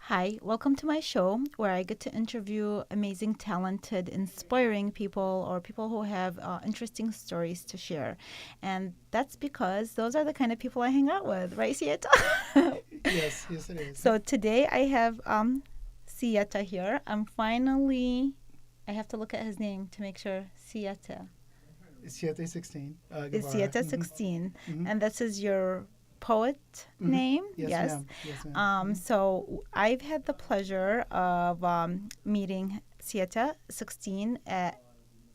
Hi, welcome to my show where I get to interview amazing, talented, inspiring people or people who have interesting stories to share. And that's because those are the kind of people I hang out with, right, Siete? Yes, yes, it is. So today I have Siete here. I have to look at his name to make sure. Siete. Siete 16, Is Guevara. Siete 16. Hmm. And this is your poet Hmm. name? Yes, Yes. ma'am. Yes, ma'am. So I've had the pleasure of meeting Siete 16 at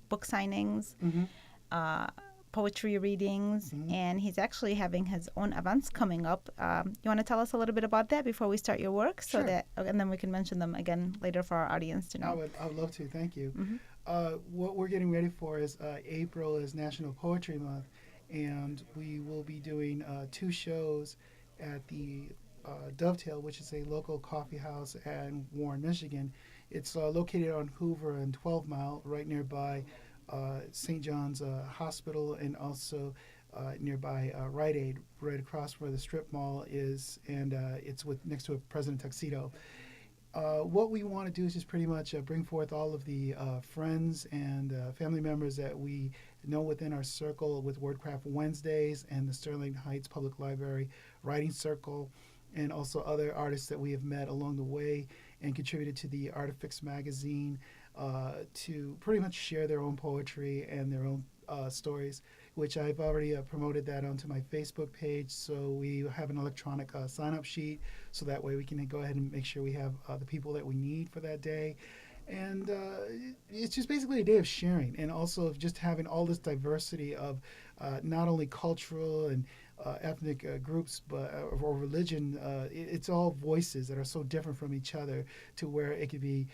book signings, Hmm. uh, poetry readings, Hmm. and he's actually having his own events coming up. You want to tell us a little bit about that before we start your work, Sure. and then we can mention them again later for our audience to I know. would, I would love to. Thank you. Hmm. What we're getting ready for is April is National Poetry Month, and we will be doing two shows at the Dovetail, which is a local coffee house in Warren, Michigan. It's located on Hoover and 12 Mile, right nearby St. John's Hospital, and also nearby Rite Aid, right across where the strip mall is, and it's with next to a President Tuxedo. What we want to do is just pretty much bring forth all of the friends and family members that we know within our circle with WordCraft Wednesdays and the Sterling Heights Public Library Writing Circle, and also other artists that we have met along the way and contributed to the Artifix magazine to pretty much share their own poetry and their own stories, which I've already promoted that onto my Facebook page. So we have an electronic sign up sheet so that way we can go ahead and make sure we have the people that we need for that day. And it's just basically a day of sharing and also of just having all this diversity of not only cultural and ethnic groups but or religion. It's all voices that are so different from each other to where it could be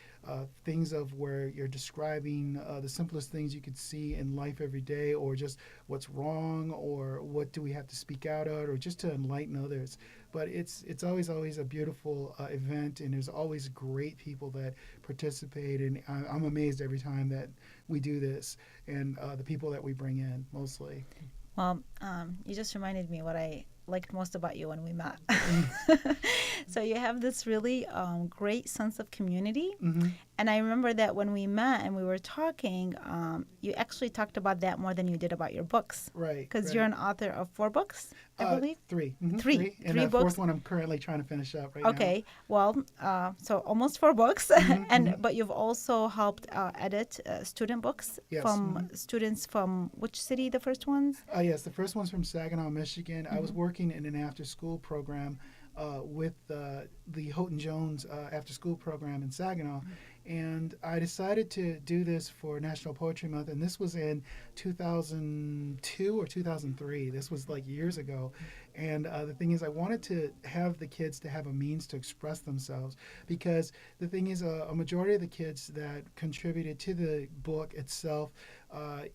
things of where you're describing the simplest things you could see in life every day, or just what's wrong, or what do we have to speak out at, or just to enlighten others. But it's always a beautiful event, and there's always great people that participate, and I'm amazed every time that we do this, and the people that we bring in mostly. Well, you just reminded me what I liked most about you when we met. So you have this really great sense of community. Mm-hmm. And I remember that when we met and we were talking, you actually talked about that more than you did about your books. Right, Because you're right. an author of 4 books, I believe. Three, Three. three, and Three the fourth books. one I'm currently trying to finish up right now. Okay. Well, so almost 4 books. Mm-hmm, mm-hmm. But you've also helped edit student books Yes. from Mm-hmm. students from which city, the first ones? Yes, the first one's from Saginaw, Michigan. I was Hmm. working in an after-school program with the Houghton Jones after-school program in Saginaw, and I decided to do this for National Poetry Month. And this was in 2002 or 2003. This was like years ago. And the thing is, I wanted to have the kids to have a means to express themselves, because the thing is, a majority of the kids that contributed to the book itself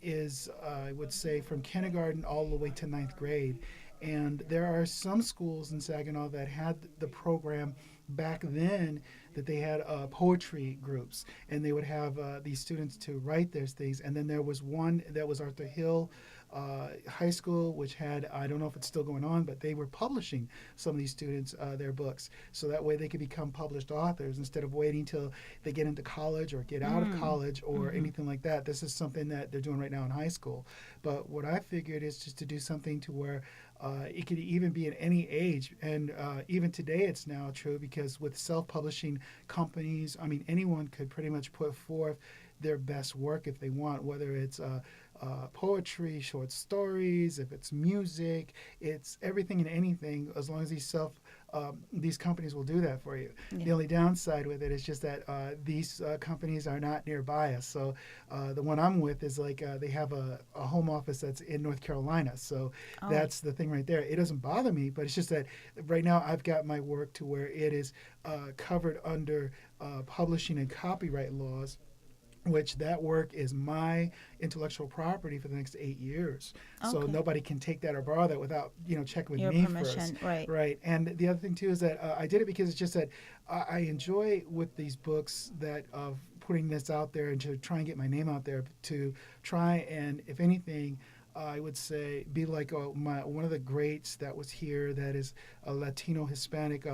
is, I would say, from kindergarten all the way to ninth grade. And there are some schools in Saginaw that had the program back then, that they had poetry groups, and they would have these students to write their things. And then there was one that was Arthur Hill High School, which had, I don't know if it's still going on, but they were publishing some of these students their books, so that way they could become published authors instead of waiting till they get into college or get out of Mm. college or Hmm. anything like that. This is something that they're doing right now in high school. But what I figured is just to do something to where it could even be at any age. And even today, it's now true, because with self publishing companies, I mean, anyone could pretty much put forth their best work if they want, whether it's poetry, short stories, if it's music, it's everything and anything, as long as these companies will do that for you. Yeah. The only downside with it is just that these companies are not nearby us. So the one I'm with is like they have a home office that's in North Carolina. So Oh. that's the thing right there. It doesn't bother me, but it's just that right now I've got my work to where it is covered under publishing and copyright laws, which that work is my intellectual property for the next 8 years. So Okay. nobody can take that or borrow that without checking with Your me first, permission, right? right? And the other thing too is that I did it because it's just that I enjoy with these books that of putting this out there and to try and get my name out there, to try and, if anything, I would say be like one of the greats that was here, that is a Latino Hispanic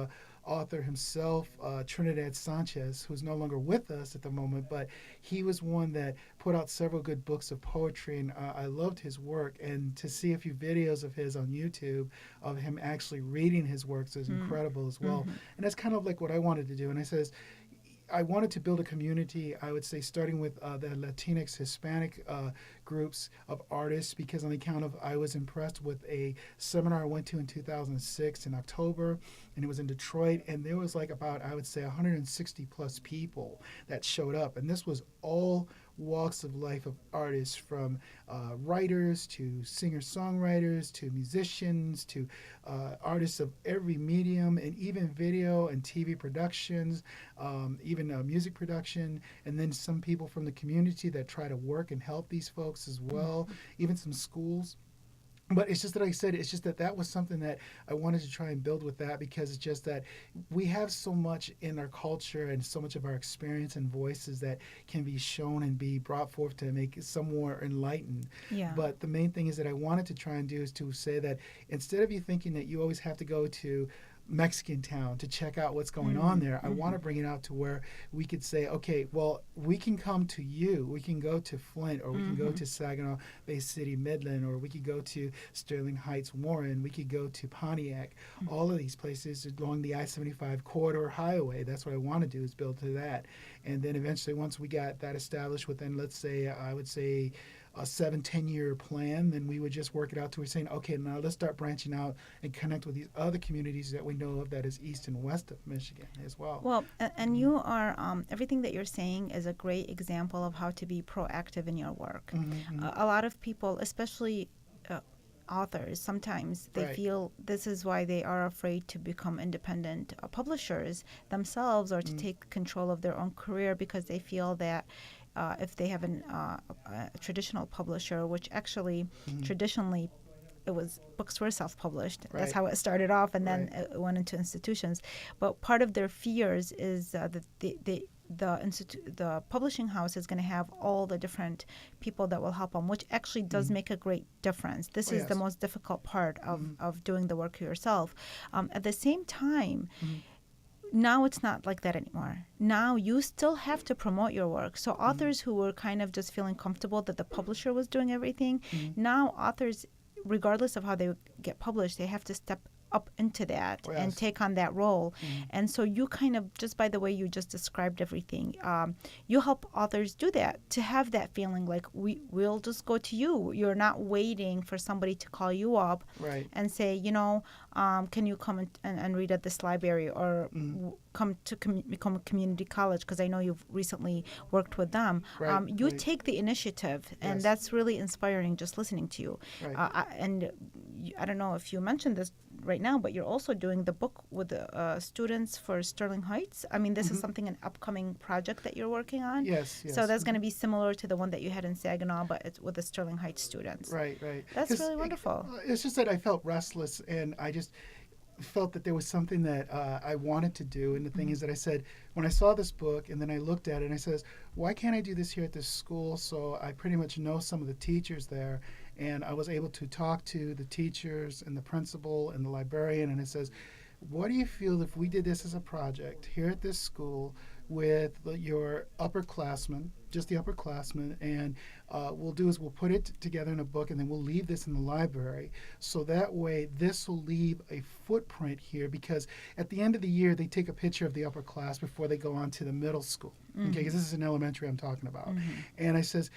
author himself, Trinidad Sanchez, who's no longer with us at the moment, but he was one that put out several good books of poetry, and I loved his work. And to see a few videos of his on YouTube of him actually reading his works is incredible as well. Mm-hmm. And that's kind of like what I wanted to do. And I says, I wanted to build a community, I would say, starting with the Latinx, Hispanic groups of artists, because on the account of I was impressed with a seminar I went to in 2006 in October, and it was in Detroit, and there was like about, I would say, 160 plus people that showed up. And this was all walks of life of artists, from writers to singer-songwriters to musicians to artists of every medium, and even video and TV productions, even music production, and then some people from the community that try to work and help these folks as well, even some schools. But it's just that I said, it's just that that was something that I wanted to try and build with that, because it's just that we have so much in our culture and so much of our experience and voices that can be shown and be brought forth to make it somewhere enlightened. Yeah. But the main thing is that I wanted to try and do is to say that instead of you thinking that you always have to go to Mexican town to check out what's going on there, I want to bring it out to where we could say, okay, well, we can come to you. We can go to Flint, or we can go to Saginaw Bay City, Midland, or we could go to Sterling Heights, Warren. We could go to Pontiac. All of these places along the I-75 corridor highway. That's what I want to do, is build to that. And then eventually, once we got that established within, let's say, I would say, a 7-10 year plan, then we would just work it out to we're saying, okay, now let's start branching out and connect with these other communities that we know of, that is east and west of Michigan as well. Well, and you are, everything that you're saying is a great example of how to be proactive in your work. A lot of people, especially authors, sometimes they feel this is why they are afraid to become independent publishers themselves, or to take control of their own career, because they feel that if they have a traditional publisher, which actually traditionally it was books were self-published. That's how it started off, and then it went into institutions. But part of their fears is that the publishing house is going to have all the different people that will help them, which actually does make a great difference. This is the most difficult part of doing the work yourself. At the same time, now it's not like that anymore. Now you still have to promote your work. So authors who were kind of just feeling comfortable that the publisher was doing everything, now authors, regardless of how they get published, they have to step up into that and take on that role. And so you kind of, just by the way you just described everything, you help authors do that, to have that feeling like we'll just go to you. You're not waiting for somebody to call you up and say, you know, can you come and read at this library, or come to become a community college, because I know you've recently worked with them. You take the initiative, and that's really inspiring just listening to you. I don't know if you mentioned this right now, but you're also doing the book with the students for Sterling Heights. I mean, this is something, an upcoming project that you're working on. Yes. So that's going to be similar to the one that you had in Saginaw, but it's with the Sterling Heights students. Right. That's really wonderful. It's just that I felt restless, and I just felt that there was something that I wanted to do. And the thing is that I said, when I saw this book and then I looked at it and I says, why can't I do this here at this school? So I pretty much know some of the teachers there, and I was able to talk to the teachers and the principal and the librarian, and it says, what do you feel if we did this as a project here at this school with your upperclassmen, just the upperclassmen, and we'll do is we'll put it together in a book, and then we'll leave this in the library. So that way this will leave a footprint here, because at the end of the year they take a picture of the upper class before they go on to the middle school. Okay, because this is an elementary I'm talking about. And I says,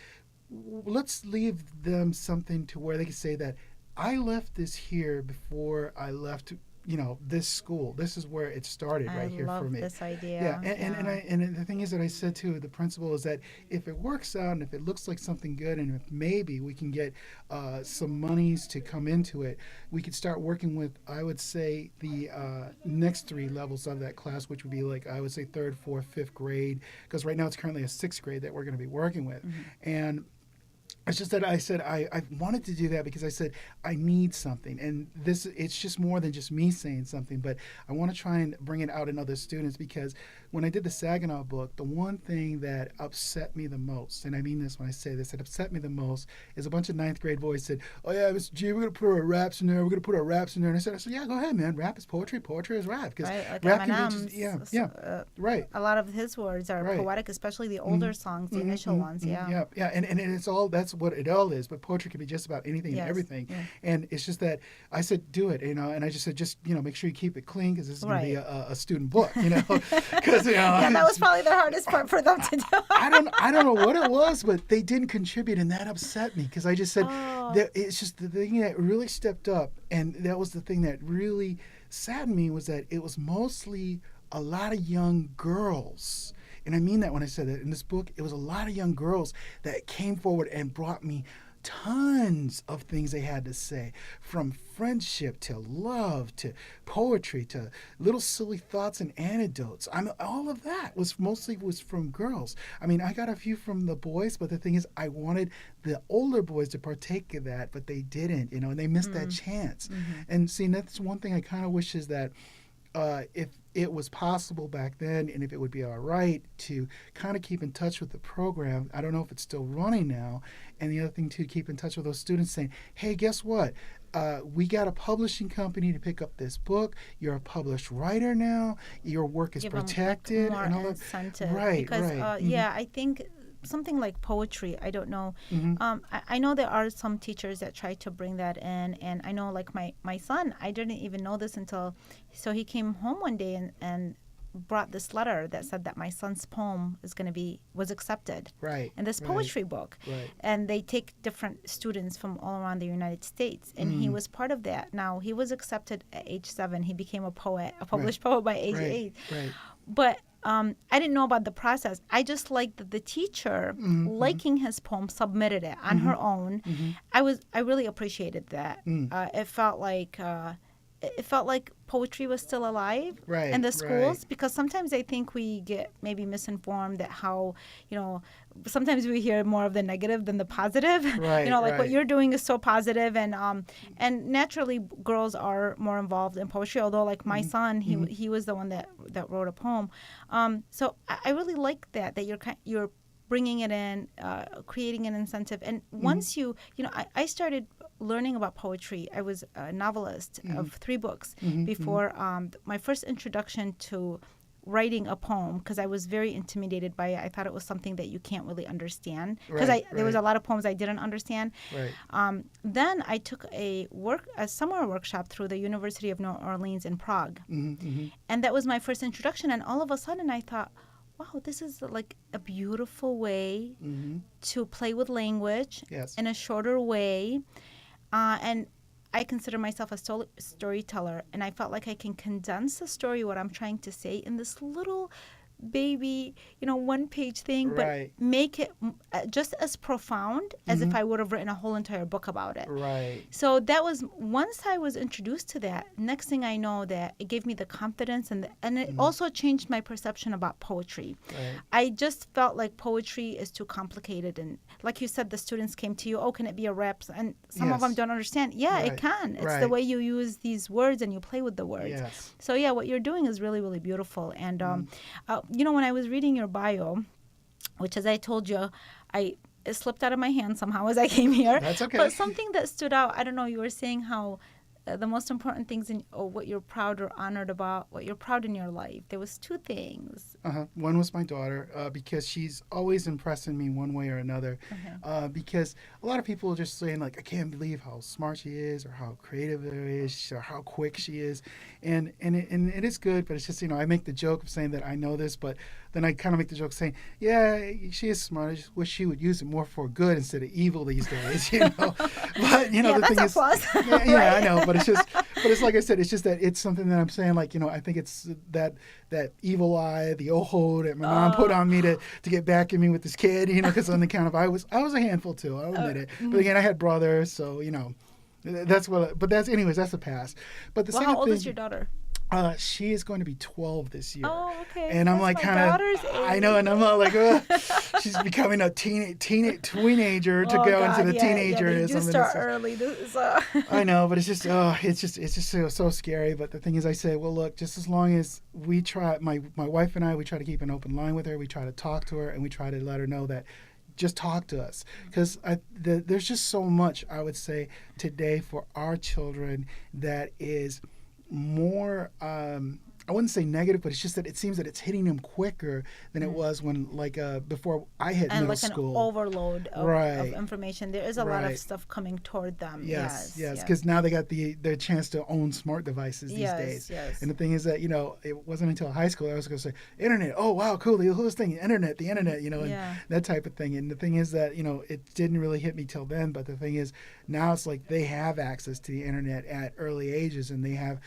let's leave them something to where they can say that I left this here before I left, you know, this school. This is where it started right here for me. I love this idea. And the thing is that I said to the principal is that if it works out and if it looks like something good, and if maybe we can get some monies to come into it, we could start working with, I would say, the next 3 levels of that class, which would be like, I would say 3rd, 4th, 5th grade, because right now it's currently a 6th grade that we're going to be working with. And it's just that I said I wanted to do that because I said I need something, and it's just more than just me saying something, but I want to try and bring it out in other students, because when I did the Saginaw book, the one thing that upset me the most, and I mean this when I say this, it upset me the most, is a bunch of ninth grade boys said, "Oh yeah, Mr. G, we're gonna put our raps in there. We're gonna put our raps in there." And I said, "Yeah, go ahead, man. Rap is poetry. Poetry is rap." Because Right, like rap can be Eminem's. just right. A lot of his words are Right. poetic, especially the older songs, the initial ones. Yeah. And it's all, that's what it all is. But poetry can be just about anything and Yes. everything. Yeah. And it's just that I said, do it, and I just said, just make sure you keep it clean, because this is going to be a student book, because Yeah, that was probably the hardest part for them to do. I don't know what it was, but they didn't contribute, and that upset me, because I just said that it's just the thing that really stepped up, and that was the thing that really saddened me, was that it was mostly a lot of young girls. And I mean that when I said that in this book, it was a lot of young girls that came forward and brought me tons of things they had to say, from friendship to love to poetry to little silly thoughts and anecdotes. All of that was from girls. I mean, I got a few from the boys, but the thing is, I wanted the older boys to partake of that, but they didn't, and they missed that chance. And see, that's one thing I kind of wish, is that if it was possible back then, and if it would be all right to kind of keep in touch with the program. I don't know if it's still running now. And the other thing, to keep in touch with those students, saying, hey, guess what? We got a publishing company to pick up this book. You're a published writer now. Your work is protected. Them, like, more and all incentive. that. Right, because, right. Yeah, I think something like poetry, I don't know. I know there are some teachers that try to bring that in, and I know, like, my son, I didn't even know this until, so he came home one day and brought this letter that said that my son's poem was accepted in this poetry book. Right. And they take different students from all around the United States, and he was part of that. Now, he was accepted at age 7. He became a published poet by age 8. Right. But I didn't know about the process. I just liked that the teacher, liking his poem, submitted it on her own. I really appreciated that. It felt like poetry was still alive in the schools, because sometimes I think we get maybe misinformed that how, sometimes we hear more of the negative than the positive. What you're doing is so positive, and naturally girls are more involved in poetry, although, like, my son, he was the one that wrote a poem. So I really like that you're bringing it in, creating an incentive. And once I started learning about poetry. I was a novelist of 3 books before my first introduction to writing a poem, because I was very intimidated by it. I thought it was something that you can't really understand, because there was a lot of poems I didn't understand. Then I took a summer workshop through the University of New Orleans in Prague. And that was my first introduction. And all of a sudden I thought, wow, this is like a beautiful way to play with language in a shorter way. And I consider myself a storyteller, and I felt like I can condense the story, what I'm trying to say, in this little baby, 1-page thing, but make it just as profound as if I would have written a whole entire book about it. So that was, once I was introduced to that, next thing I know, that it gave me the confidence, and it also changed my perception about poetry. I just felt like poetry is too complicated, and like you said, the students came to you, oh, can it be a rap? And some of them don't understand. It can. It's the way you use these words and you play with the words. So yeah, what you're doing is really, really beautiful. And when I was reading your bio, which, as I told you, it slipped out of my hand somehow as I came here. That's okay. But something that stood out, I don't know, you were saying how the most important things what you're proud or honored about, what you're proud in your life. There was 2 things. One was my daughter, because she's always impressing me one way or another. Because a lot of people are just saying, like, I can't believe how smart she is, or how creative it is, or how quick she is. And it is good, but it's just, I make the joke of saying that I know this, but then I kind of make the joke saying, yeah, she is smart. I just wish she would use it more for good instead of evil these days, But, the thing is, I know, but it's like I said, it's just that it's something that I'm saying, like, I think it's that evil eye, the oho that my mom put on me to get back at me with this kid, because on the account of I was a handful too, I'll admit it. But again, I had brothers, so, that's what, but that's the past. But the second how old thing, is your daughter? She is going to be 12 this year, Oh, okay. and I'm That's like my kind of, daughter's I know, age. and I'm not like, she's becoming a teenager to Oh go into God, the yeah, yeah. teenager They and do something. It's start just, early. This is I know, but it's just so scary. But the thing is, I say, well, look, just as long as we try, my wife and I, we try to keep an open line with her. We try to talk to her, and we try to let her know that just talk to us, because there's just so much, I would say, today for our children that is more. I wouldn't say negative, but it's just that it seems that it's hitting them quicker than it was when, like, before I hit and middle like an school. overload of Right, information. There is a lot of right. stuff coming toward them. Yes, Yes, yes, yes, because now they got their chance to own smart devices these yes, days. And yes. the thing is that, it wasn't until high school I was going to say internet. Oh wow, cool, the coolest thing, internet, the internet, and Yeah. that type of thing. And the thing is that, it didn't really hit me till then. But the thing is, now it's like they have access to the internet at early ages, and they have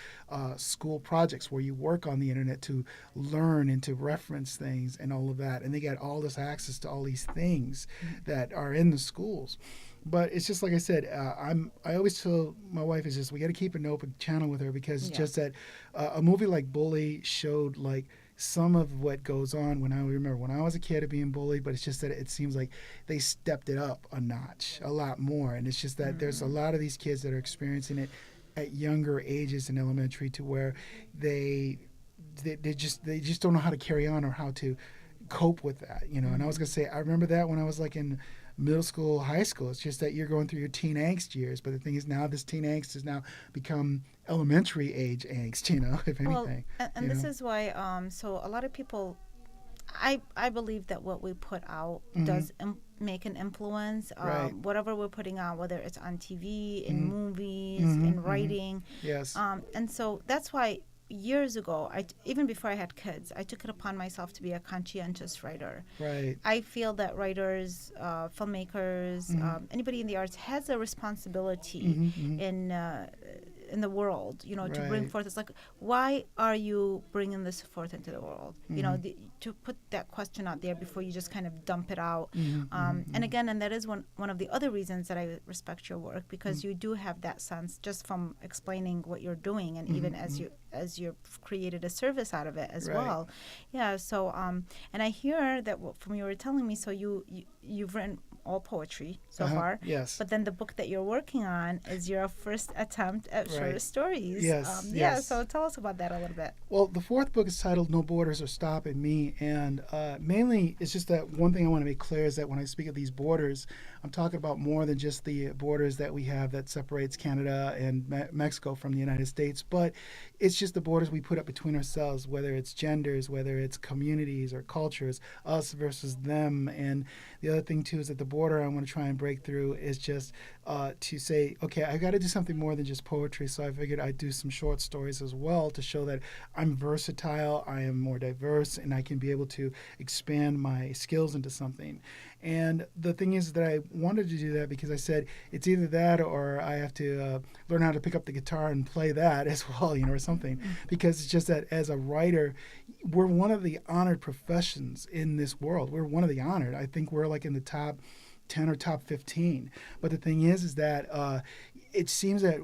school projects where you work on the internet to learn and to reference things and all of that. And they get all this access to all these things that are in the schools. But it's just like I said. I always tell my wife is just we got to keep an open channel with her, because it's Yeah. just that a movie like Bully showed like some of what goes on when I remember when I was a kid of being bullied. But it's just that it seems like they stepped it up a notch, a lot more. And it's just that there's a lot of these kids that are experiencing it at younger ages in elementary, to where they they just don't know how to carry on or how to cope with that. And I was gonna say, I remember that when I was like in middle school, high school. It's just that you're going through your teen angst years. But the thing is, now this teen angst has now become elementary age angst, if Well, anything. and you this know is why. So a lot of people, I believe that what we put out hmm does make an influence. Right. Whatever we're putting out, whether it's on TV, in hmm movies, hmm in hmm writing, Yes. and so that's why years ago, even before I had kids, I took it upon myself to be a conscientious writer. Right. I feel that writers, filmmakers, hmm anybody in the arts has a responsibility hmm hmm in the world, to bring Right. forth. It's like, why are you bringing this forth into the world? hmm To put that question out there before you just kind of dump it out. hmm And hmm again, and that is one of the other reasons that I respect your work, because hmm you do have that sense just from explaining what you're doing, and even hmm as you've created a service out of it as Right. well. Yeah. So and I hear that from you were telling me. So you've written all poetry so far, Yes. but then the book that you're working on is your first attempt at short Right. stories. Yes. Yeah. Yes. So tell us about that a little bit. Well, the fourth book is titled No Borders Are Stopping Me. And mainly, it's just that one thing I want to make clear is that when I speak of these borders, I'm talking about more than just the borders that we have that separates Canada and Mexico from the United States, but it's just the borders we put up between ourselves, whether it's genders, whether it's communities or cultures, us versus them. And the other thing, too, is that the border I want to try and break through is just to say, okay, I got to do something more than just poetry. So I figured I'd do some short stories as well to show that I'm versatile, I am more diverse, and I can be able to expand my skills into something. And the thing is that I wanted to do that because I said it's either that or I have to learn how to pick up the guitar and play that as well, or something. Because it's just that as a writer, we're one of the honored professions in this world. We're one of the honored. I think we're like in the top 10 or top 15. But the thing is that it seems that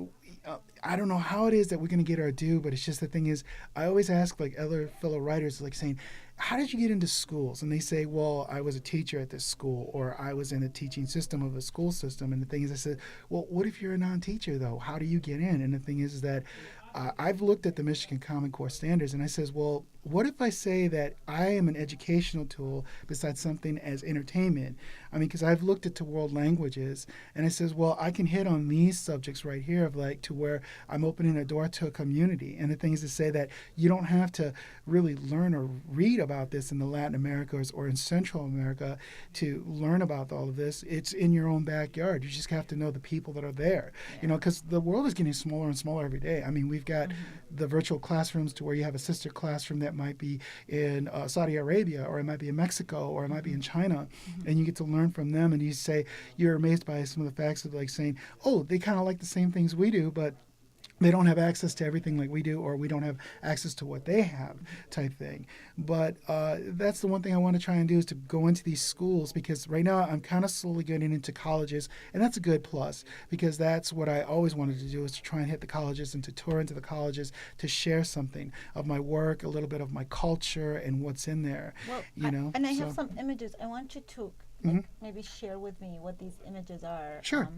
I don't know how it is that we're going to get our due, but it's just the thing is, I always ask like other fellow writers, like saying, how did you get into schools? And they say, well, I was a teacher at this school, or I was in the teaching system of a school system. And the thing is, I said, well, what if you're a non-teacher though? How do you get in? And the thing is that I've looked at the Michigan Common Core standards, and I says, well, what if I say that I am an educational tool besides something as entertainment? I mean, because I've looked at the world languages, and I says, well, I can hit on these subjects right here of like to where I'm opening a door to a community. And the thing is to say that you don't have to really learn or read about this in the Latin Americas or in Central America to learn about all of this. It's in your own backyard. You just have to know the people that are there, because the world is getting smaller and smaller every day. I mean, we've got the virtual classrooms to where you have a sister classroom that might be in Saudi Arabia, or it might be in Mexico, or it might be in China, and you get to learn from them. And you say you're amazed by some of the facts of like saying, oh, they kind of like the same things we do, but they don't have access to everything like we do, or we don't have access to what they have, type thing. But that's the one thing I want to try and do, is to go into these schools, because right now I'm kind of slowly getting into colleges, and that's a good plus, because that's what I always wanted to do, is to try and hit the colleges and to tour into the colleges to share something of my work, a little bit of my culture and what's in there, Well, you know. and I have So, some images. I want you to mhm. maybe share with me what these images are. Sure.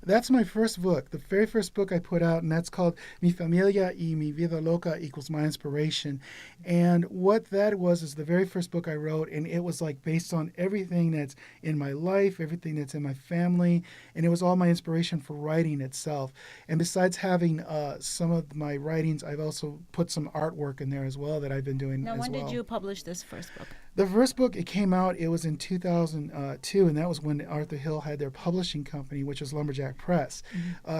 That's my first book, the very first book I put out, and that's called Mi Familia y Mi Vida Loca equals My Inspiration. And what that was is the very first book I wrote, and it was like based on everything that's in my life, everything that's in my family, and it was all my inspiration for writing itself. And besides having some of my writings, I've also put some artwork in there as well that I've been doing Now, as when did well. you publish this first book? The first book, it came out, it was in 2002, and that was when Arthur Hill had their publishing company, which was Lumberjack Press.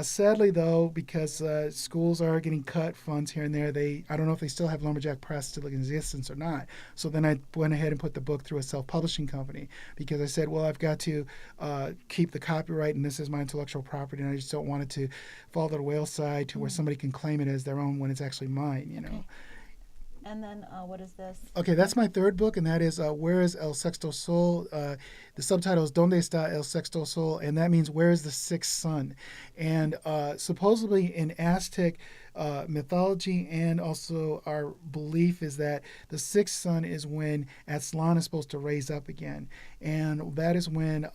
Sadly, though, because schools are getting cut funds here and there, I don't know if they still have Lumberjack Press still in existence or not. So then I went ahead and put the book through a self-publishing company, because I said, well, I've got to keep the copyright, and this is my intellectual property, and I just don't want it to fall to the wayside to where somebody can claim it as their own when it's actually mine, you know. Okay. And then what is this? Okay, that's my third book, and that is Where is El Sexto Sol? The subtitle is Donde está el Sexto Sol? And that means Where is the sixth sun? And supposedly in Aztec mythology, and also our belief, is that the sixth sun is when Aztlan is supposed to raise up again. And that is when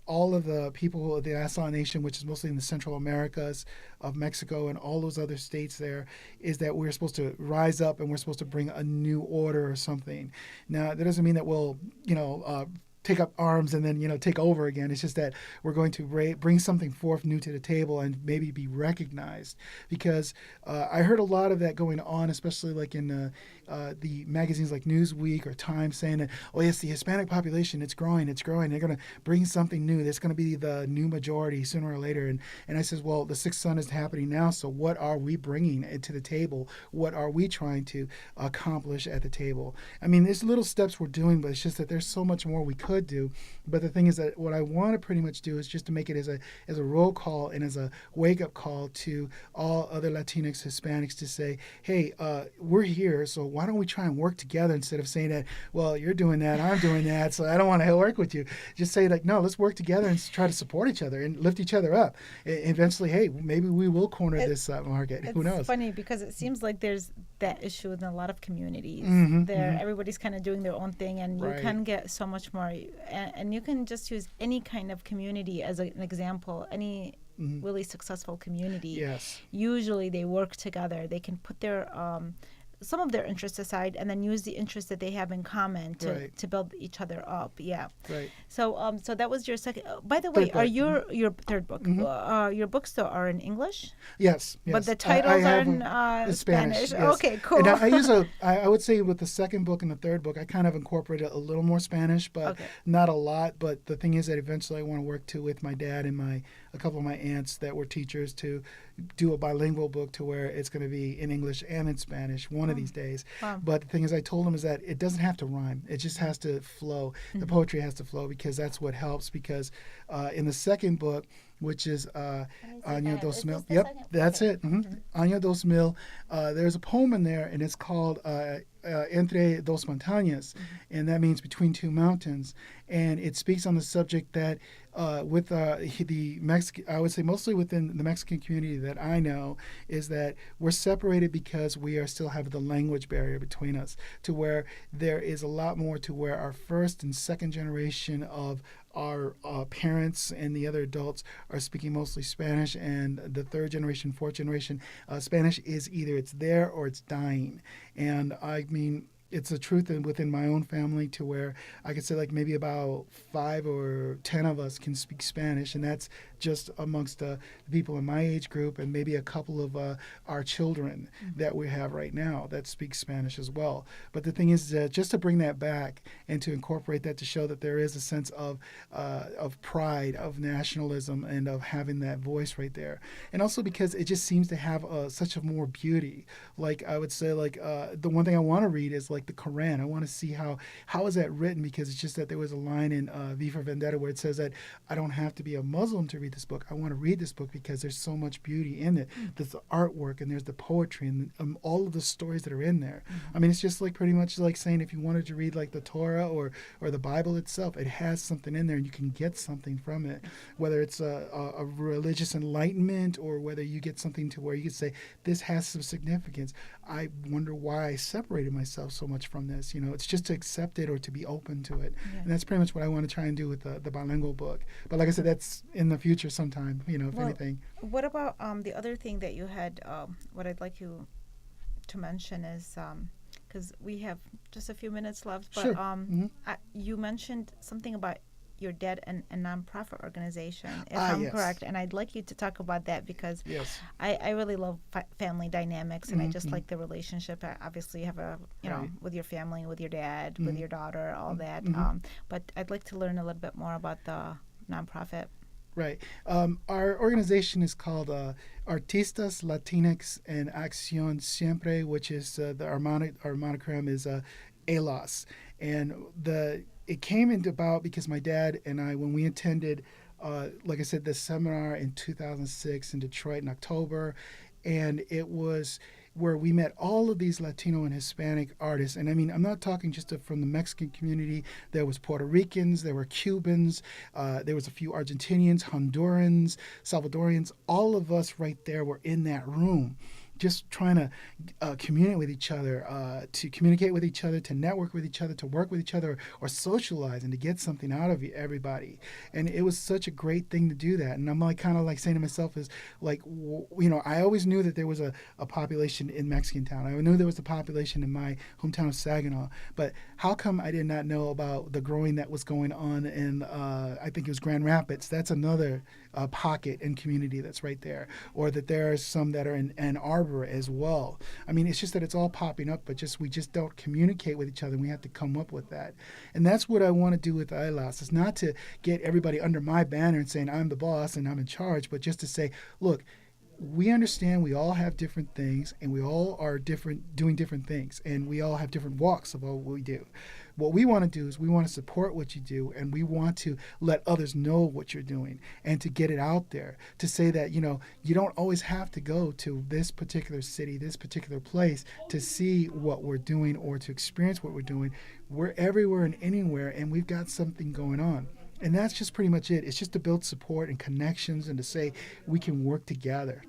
all of the people of the Aztlan nation, which is mostly in the Central Americas of Mexico and all those other states there, is that we're supposed to rise up and we're supposed to bring a new order or something. Now, that doesn't mean that we'll, take up arms and then take over again. It's just that we're going to bring something forth new to the table and maybe be recognized, because I heard a lot of that going on, especially like in the magazines like Newsweek or Time, saying that, oh yes, the Hispanic population, it's growing, they're going to bring something new, that's going to be the new majority sooner or later. And I says, well, the sixth sun is happening now, so what are we bringing to the table? What are we trying to accomplish at the table? I mean, there's little steps we're doing, but it's just that there's so much more we could do. But the thing is that what I want to pretty much do is just to make it as a roll call and as a wake up call to all other Latinx, Hispanics, to say, hey, we're here, so why don't we try and work together, instead of saying that, well, you're doing that, I'm doing that, so I don't want to work with you. Just say, like, no, let's work together and try to support each other and lift each other up. Eventually, hey, maybe we will corner this market. Who knows? It's funny because it seems like there's that issue in a lot of communities. Everybody's kind of doing their own thing, and you can get so much more. And you can just use any kind of community as an example. Any really successful community. Yes. Usually they work together. They can put their some of their interests aside and then use the interests that they have in common to build each other up. Yeah. Right. So so that was your second. By the way, are your third book? Your books though are in English? Yes. But the titles are in Spanish. Yes. Okay, cool. And I would say with the second book and the third book, I kind of incorporated a little more Spanish, but not a lot. But the thing is that eventually I want to work too with my dad and a couple of my aunts that were teachers to do a bilingual book to where it's going to be in English and in Spanish one of these days. Wow. But the thing is, I told them is that it doesn't have to rhyme. It just has to flow. The poetry has to flow, because that's what helps. Because in the second book, which is Año Dos Mil. Yep, that's it. Año Dos Mil. There's a poem in there, and it's called Entre Dos Montañas, and that means between two mountains. And it speaks on the subject that with the Mexican, I would say mostly within the Mexican community that I know, is that we're separated because we are still have the language barrier between us, to where there is a lot more to where our first and second generation of our parents and the other adults are speaking mostly Spanish, and the third generation, fourth generation, Spanish is either it's there or it's dying. And I mean, it's a truth within my own family, to where I could say like maybe about 5 or 10 of us can speak Spanish, and that's just amongst the people in my age group, and maybe a couple of our children that we have right now that speak Spanish as well. But the thing is just to bring that back and to incorporate that, to show that there is a sense of pride, of nationalism, and of having that voice right there. And also because it just seems to have such a more beauty. Like I would say, like the one thing I want to read is like the Quran. I want to see how is that written, because it's just that there was a line in V for Vendetta where it says that I don't have to be a Muslim to read read this book. I want to read this book because there's so much beauty in it. There's the artwork and there's the poetry and all of the stories that are in there. I mean, it's just like pretty much like saying if you wanted to read like the Torah or the Bible itself, it has something in there and you can get something from it, whether it's a religious enlightenment or whether you get something to where you could say this has some significance. I wonder why I separated myself so much from this. It's just to accept it or to be open to it. Yeah. And that's pretty much what I want to try and do with the bilingual book. But like I said, that's in the future sometime, if anything. What about the other thing that you had, what I'd like you to mention is, because we have just a few minutes left, but sure. You mentioned something about your dad and a nonprofit organization, if I'm yes. correct, and I'd like you to talk about that because yes. I really love family dynamics, and I just like the relationship. Obviously, you have right. with your family, with your dad, with your daughter, all that. But I'd like to learn a little bit more about the nonprofit. Right. Our organization is called Artistas Latina en Acción Siempre, which is our monogram is ALAS, and it came into about because my dad and I, when we attended, like I said, the seminar in 2006 in Detroit in October, and it was where we met all of these Latino and Hispanic artists. And I mean, I'm not talking just from the Mexican community. There was Puerto Ricans, there were Cubans, there was a few Argentinians, Hondurans, Salvadorians. All of us right there were in that room, just trying to communicate with each other, to network with each other, to work with each other, or socialize and to get something out of everybody. And it was such a great thing to do that. And I'm kind of saying to myself is I always knew that there was a population in Mexican town. I knew there was a population in my hometown of Saginaw. But how come I did not know about the growing that was going on in, I think it was Grand Rapids? That's another pocket and community that's right there. Or that there are some that are in Ann Arbor as well. I mean, it's just that it's all popping up, but we just don't communicate with each other, and we have to come up with that. And that's what I want to do with ILAS. It's not to get everybody under my banner and saying I'm the boss and I'm in charge, but just to say, look, we understand we all have different things, and we all are different, doing different things, and we all have different walks of what we do. What we want to do is we want to support what you do, and we want to let others know what you're doing and to get it out there, to say that, you don't always have to go to this particular city, this particular place to see what we're doing or to experience what we're doing. We're everywhere and anywhere, and we've got something going on. And that's just pretty much it. It's just to build support and connections and to say we can work together.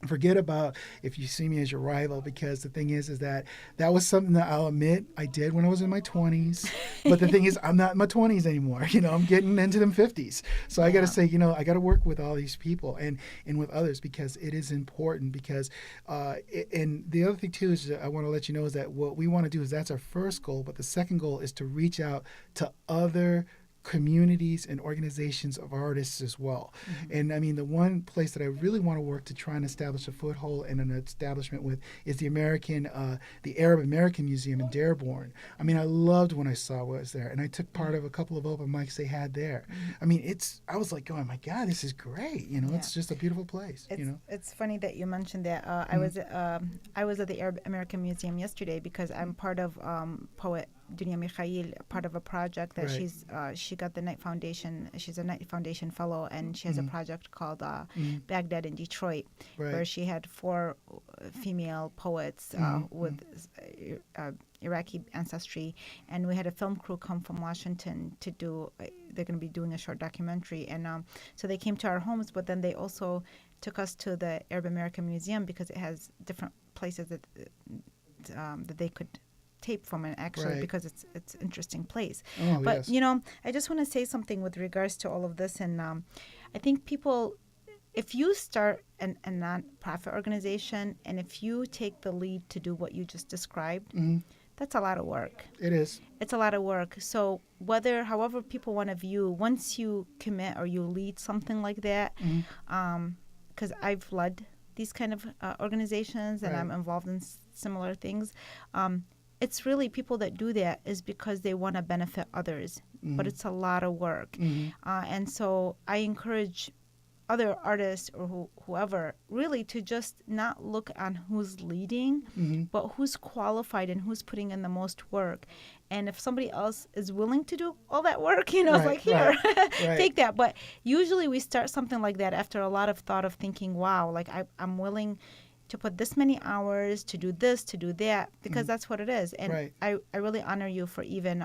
Forget about if you see me as your rival, because the thing is that was something that I'll admit I did when I was in my 20s. But the thing is, I'm not in my 20s anymore. I'm getting into them 50s. So I got to say, I got to work with all these people and with others, because it is important. Because and the other thing too is that I want to let you know is that what we want to do is that's our first goal. But the second goal is to reach out to other communities and organizations of artists as well. And I mean, the one place that I really want to work to try and establish a foothold and an establishment with is the Arab American Museum in Dearborn. I mean, I loved when I saw what was there, and I took part of a couple of open mics they had there. I mean, I was like, oh my God, this is great. It's just a beautiful place. It's funny that you mentioned that. I was at the Arab American Museum yesterday because I'm part of poet Dunia Mikhail, part of a project that she got the Knight Foundation. She's a Knight Foundation fellow, and she has a project called Baghdad in Detroit, where she had 4 female poets with Iraqi ancestry, and we had a film crew come from Washington to do. They're going to be doing a short documentary, and so they came to our homes, but then they also took us to the Arab American Museum because it has different places that they could tape from it, actually, because it's an interesting place. But yes. I just want to say something with regards to all of this, and I think people, if you start a non-profit organization and if you take the lead to do what you just described, that's a lot of work. It is. It's a lot of work. So however people want to view, once you commit or you lead something like that, because I've led these kind of organizations and I'm involved in similar things, it's really people that do that is because they want to benefit others, but it's a lot of work. And so I encourage other artists or whoever, really to just not look on who's leading, but who's qualified and who's putting in the most work. And if somebody else is willing to do all that work, it's Right, like, here, right. take that. But usually we start something like that after a lot of thought of thinking, wow, like I'm willing to put this many hours to do this, to do that, because that's what it is. And Right. I really honor you for even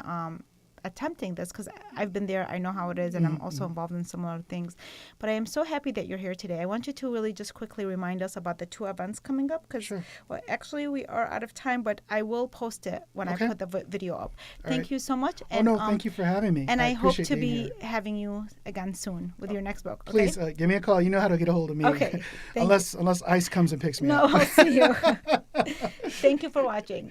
attempting this, because I've been there. I know how it is, and I'm also involved in similar things. But I am so happy that you're here today. I want you to really just quickly remind us about the 2 events coming up, because, Sure. well, actually we are out of time, but I will post it when Okay. I put the video up. All Thank right. you so much. Oh, no, thank you for having me. And I hope appreciate to being be here. having you again soon with your next book. Okay? Please give me a call. You know how to get a hold of me. Okay. Thank unless ICE comes and picks me No, up. I'll see you. Thank you for watching.